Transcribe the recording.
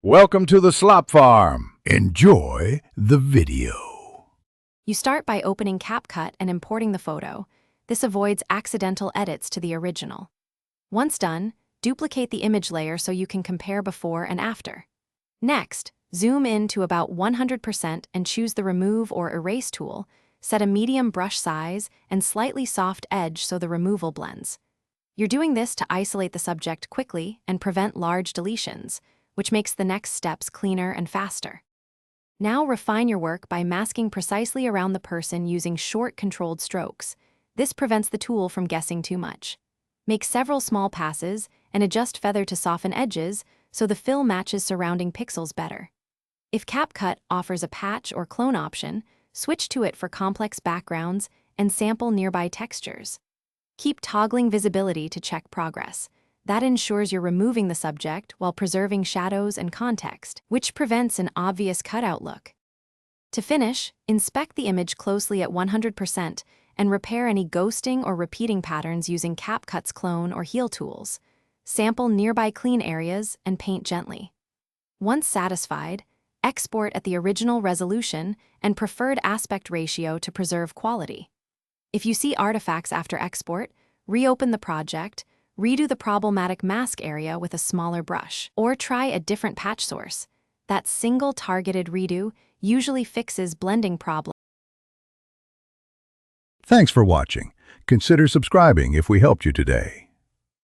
Welcome to the Slop Farm. Enjoy the video. You start by opening Capcut and importing the photo. This avoids accidental edits to the original. Once done, duplicate the image layer so you can compare before and after. Next, zoom in to about 100% and choose the Remove or Erase tool. Set a medium brush size and slightly soft edge so the removal blends. You're doing this to isolate the subject quickly and prevent large deletions, which makes the next steps cleaner and faster. Now refine your work by masking precisely around the person using short, controlled strokes. This prevents the tool from guessing too much. Make several small passes and adjust feather to soften edges so the fill matches surrounding pixels better. If Capcut offers a patch or clone option, switch to it for complex backgrounds and sample nearby textures. Keep toggling visibility to check progress. That ensures you're removing the subject while preserving shadows and context, which prevents an obvious cutout look. To finish, inspect the image closely at 100% and repair any ghosting or repeating patterns using Capcut's clone or heal tools. Sample nearby clean areas and paint gently. Once satisfied, export at the original resolution and preferred aspect ratio to preserve quality. If you see artifacts after export, reopen the project, redo the problematic mask area with a smaller brush, or try a different patch source. That single targeted redo usually fixes blending problems. Thanks for watching. Consider subscribing if we helped you today.